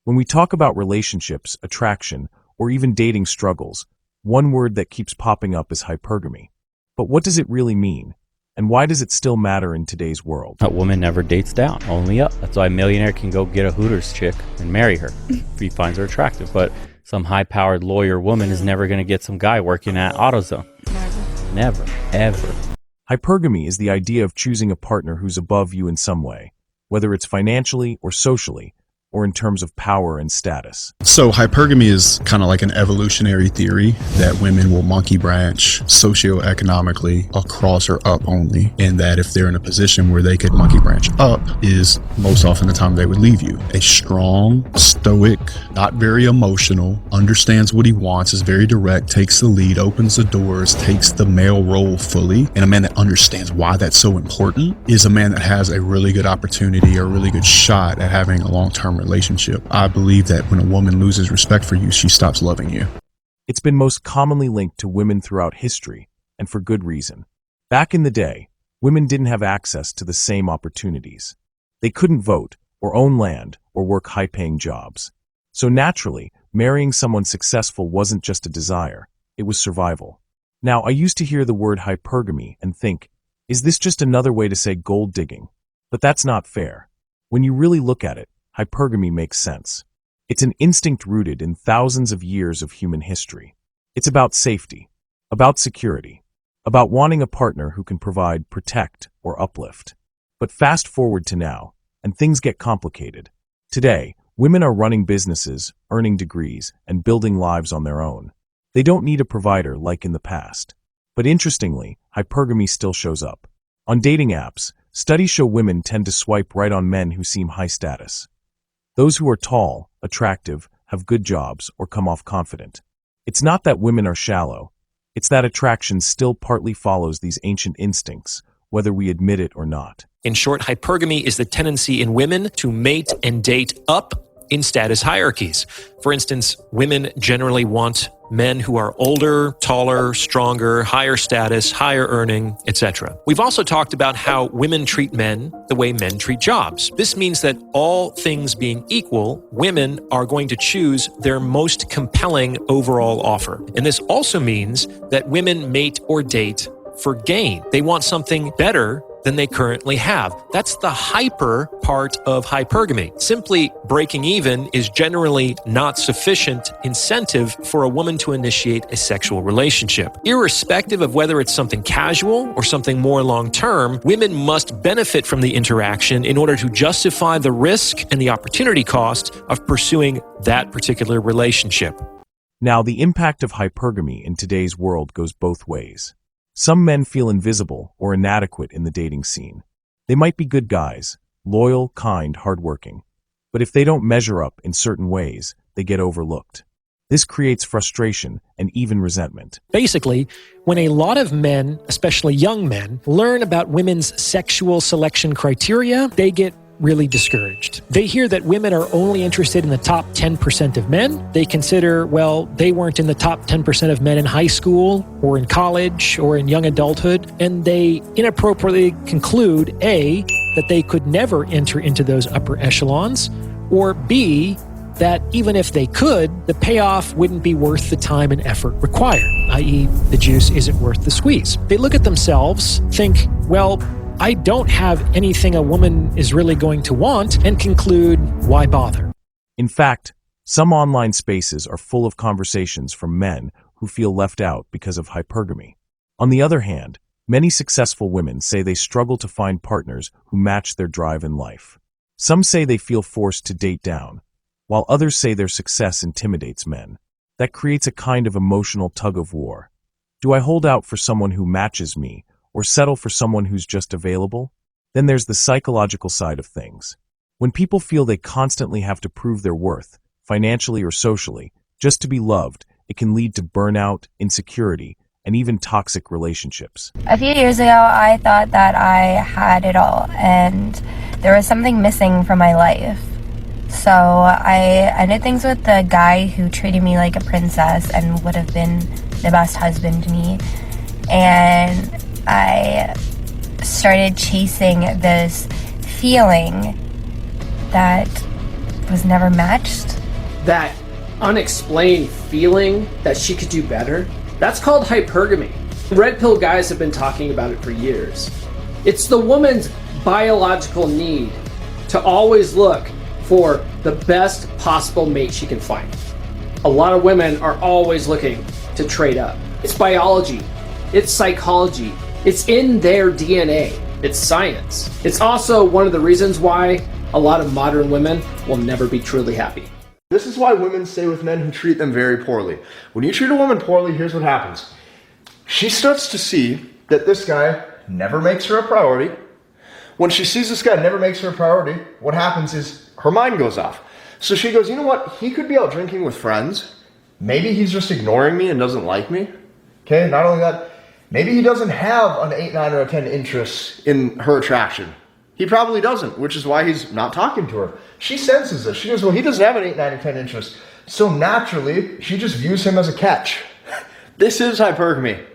When we talk about relationships, attraction, or even dating struggles, one word that keeps popping up is hypergamy. But what does it really mean? And why does it still matter in today's world? A woman never dates down, only up. That's why a millionaire can go get a Hooters chick and marry her if he finds her attractive. But some high-powered lawyer woman is never going to get some guy working at AutoZone. Never, ever. Hypergamy is the idea of choosing a partner who's above you in some way, whether it's financially or socially, or in terms of power and status. So hypergamy is kind of like an evolutionary theory that women will monkey branch socioeconomically across or up only, and that if they're in a position where they could monkey branch up is most often the time they would leave you. A strong, stoic, not very emotional, understands what he wants, is very direct, takes the lead, opens the doors, takes the male role fully, and a man that understands why that's so important is a man that has a really good opportunity or a really good shot at having a long-term relationship. I believe that when a woman loses respect for you, she stops loving you. It's been most commonly linked to women throughout history, and for good reason. Back in the day, women didn't have access to the same opportunities. They couldn't vote, or own land, or work high-paying jobs. So naturally, marrying someone successful wasn't just a desire, it was survival. Now, I used to hear the word hypergamy and think, is this just another way to say gold digging? But that's not fair. When you really look at it, hypergamy makes sense. It's an instinct rooted in thousands of years of human history. It's about safety, about security, about wanting a partner who can provide, protect, or uplift. But fast forward to now, and things get complicated. Today, women are running businesses, earning degrees, and building lives on their own. They don't need a provider like in the past. But interestingly, hypergamy still shows up. On dating apps, studies show women tend to swipe right on men who seem high status. Those who are tall, attractive, have good jobs, or come off confident. It's not that women are shallow. It's that attraction still partly follows these ancient instincts, whether we admit it or not. In short, hypergamy is the tendency in women to mate and date up in status hierarchies. For instance, women generally want men who are older, taller, stronger, higher status, higher earning, etc. We've also talked about how women treat men the way men treat jobs. This means that all things being equal, women are going to choose their most compelling overall offer. And this also means that women mate or date for gain. They want something better than they currently have. That's the hyper part of hypergamy. Simply breaking even is generally not sufficient incentive for a woman to initiate a sexual relationship. Irrespective of whether it's something casual or something more long-term, women must benefit from the interaction in order to justify the risk and the opportunity cost of pursuing that particular relationship. Now, the impact of hypergamy in today's world goes both ways. Some men feel invisible or inadequate in the dating scene. They might be good guys, loyal, kind, hardworking. But if they don't measure up in certain ways, they get overlooked. This creates frustration and even resentment. Basically, when a lot of men, especially young men, learn about women's sexual selection criteria, they get really discouraged. They hear that women are only interested in the top 10% of men. They consider, well, they weren't in the top 10% of men in high school or in college or in young adulthood, and they inappropriately conclude, A, that they could never enter into those upper echelons, or B, that even if they could, the payoff wouldn't be worth the time and effort required, i.e., the juice isn't worth the squeeze. They look at themselves, think, well, I don't have anything a woman is really going to want, and conclude, why bother? In fact, some online spaces are full of conversations from men who feel left out because of hypergamy. On the other hand, many successful women say they struggle to find partners who match their drive in life. Some say they feel forced to date down, while others say their success intimidates men. That creates a kind of emotional tug-of-war. Do I hold out for someone who matches me, or settle for someone who's just available? Then there's the psychological side of things. When people feel they constantly have to prove their worth, financially or socially, just to be loved, it can lead to burnout, insecurity, and even toxic relationships. A few years ago, I thought that I had it all, and there was something missing from my life. So I ended things with the guy who treated me like a princess and would have been the best husband to me. And I started chasing this feeling that was never matched. That unexplained feeling that she could do better, that's called hypergamy. Red pill guys have been talking about it for years. It's the woman's biological need to always look for the best possible mate she can find. A lot of women are always looking to trade up. It's biology, it's psychology, it's in their DNA, it's science. It's also one of the reasons why a lot of modern women will never be truly happy. This is why women stay with men who treat them very poorly. When you treat a woman poorly, here's what happens. She starts to see that this guy never makes her a priority. When she sees this guy never makes her a priority, what happens is her mind goes off. So she goes, you know what? He could be out drinking with friends. Maybe he's just ignoring me and doesn't like me. Okay, not only that, maybe he doesn't have an 8, 9, or a 10 interest in her attraction. He probably doesn't, which is why he's not talking to her. She senses this. She goes, well, he doesn't have an 8, 9, or 10 interest. So naturally, she just views him as a catch. This is hypergamy.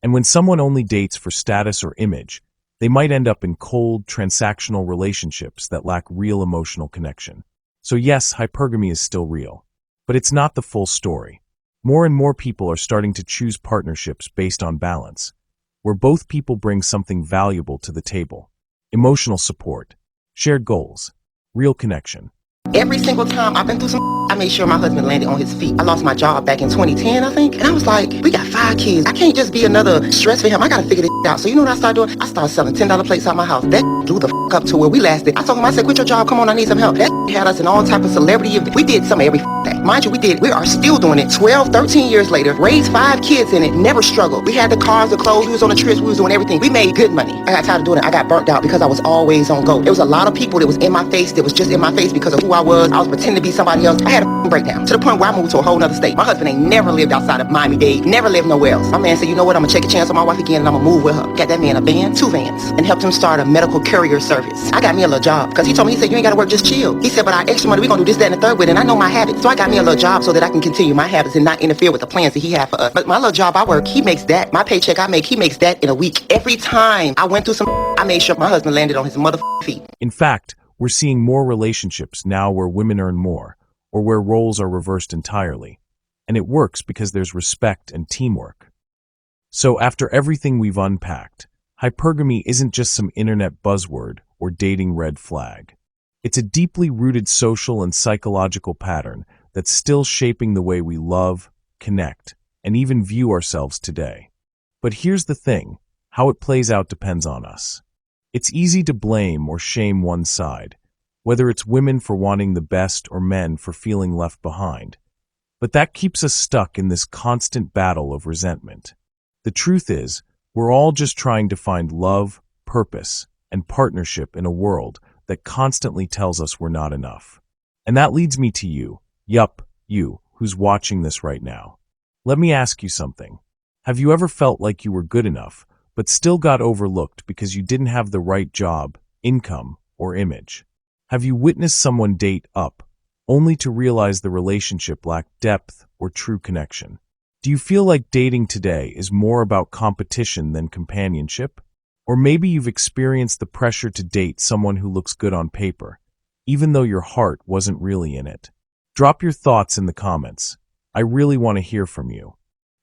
And when someone only dates for status or image, they might end up in cold, transactional relationships that lack real emotional connection. So yes, hypergamy is still real, but it's not the full story. More and more people are starting to choose partnerships based on balance, where both people bring something valuable to the table. Emotional support, shared goals, real connection. Every single time I've been through some, I made sure my husband landed on his feet. I lost my job back in 2010, I think. And I was like, we got 5 kids. I can't just be another stress for him. I got to figure this out. So you know what I started doing? I started selling $10 plates out my house. That blew the up to where we lasted. I told him, I said, quit your job. Come on, I need some help. That had us in all type of celebrity events. We did some every day. Mind you, we are still doing it 12, 13 years later. Raised 5 kids in it. Never struggled. We had the cars, the clothes. We was on the trips. We was doing everything. We made good money. I got tired of doing it. I got burnt out because I was always on go. There was a lot of people that was in my face that was just in my face because of who I was. I was pretending to be somebody else. I had a breakdown to the point where I moved to a whole other state. My husband ain't never lived outside of Miami-Dade, never lived nowhere else. My man said, you know what, I'm gonna take a chance on my wife again and I'm gonna move with her. Got that man a van, 2 vans, and helped him start a medical courier service. I got me a little job because he told me, he said, you ain't gotta work, just chill. He said, but our extra money, we gonna do this, that, and the third with it, and I know my habits. So I got me a little job so that I can continue my habits and not interfere with the plans that he had for us. But my little job I work, he makes that. My paycheck I make, he makes that in a week. Every time I went through some, I made sure my husband landed on his feet. In fact, we're seeing more relationships now where women earn more, or where roles are reversed entirely. And it works because there's respect and teamwork. So after everything we've unpacked, hypergamy isn't just some internet buzzword or dating red flag. It's a deeply rooted social and psychological pattern that's still shaping the way we love, connect, and even view ourselves today. But here's the thing, how it plays out depends on us. It's easy to blame or shame one side, whether it's women for wanting the best or men for feeling left behind. But that keeps us stuck in this constant battle of resentment. The truth is, we're all just trying to find love, purpose, and partnership in a world that constantly tells us we're not enough. And that leads me to you, you, who's watching this right now. Let me ask you something. Have you ever felt like you were good enough, but still got overlooked because you didn't have the right job, income, or image? Have you witnessed someone date up, only to realize the relationship lacked depth or true connection? Do you feel like dating today is more about competition than companionship? Or maybe you've experienced the pressure to date someone who looks good on paper, even though your heart wasn't really in it. Drop your thoughts in the comments. I really want to hear from you.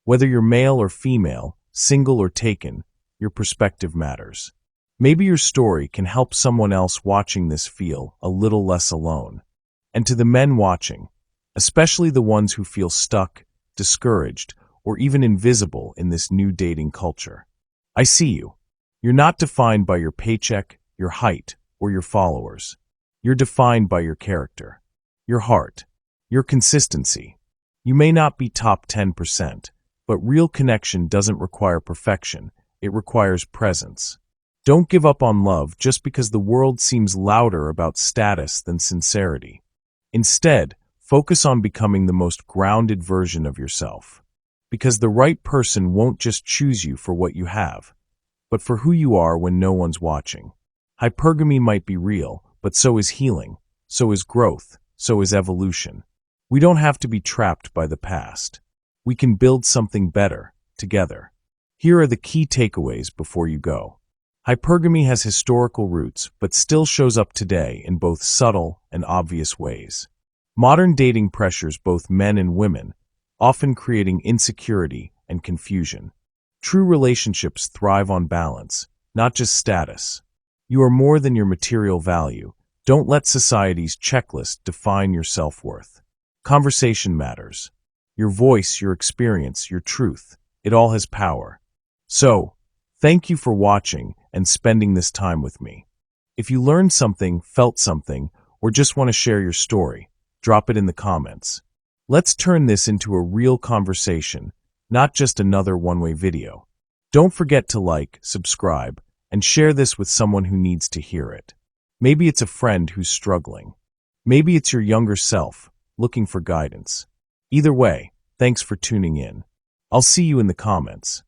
Whether you're male or female, single or taken, your perspective matters. Maybe your story can help someone else watching this feel a little less alone. And to the men watching, especially the ones who feel stuck, discouraged, or even invisible in this new dating culture, I see you. You're not defined by your paycheck, your height, or your followers. You're defined by your character, your heart, your consistency. You may not be top 10%, but real connection doesn't require perfection, it requires presence. Don't give up on love just because the world seems louder about status than sincerity. Instead, focus on becoming the most grounded version of yourself. Because the right person won't just choose you for what you have, but for who you are when no one's watching. Hypergamy might be real, but so is healing, so is growth, so is evolution. We don't have to be trapped by the past. We can build something better, together. Here are the key takeaways before you go. Hypergamy has historical roots, but still shows up today in both subtle and obvious ways. Modern dating pressures both men and women, often creating insecurity and confusion. True relationships thrive on balance, not just status. You are more than your material value. Don't let society's checklist define your self-worth. Conversation matters. Your voice, your experience, your truth, it all has power. So, thank you for watching and spending this time with me. If you learned something, felt something, or just want to share your story, drop it in the comments. Let's turn this into a real conversation, not just another one-way video. Don't forget to like, subscribe, and share this with someone who needs to hear it. Maybe it's a friend who's struggling. Maybe it's your younger self, looking for guidance. Either way, thanks for tuning in. I'll see you in the comments.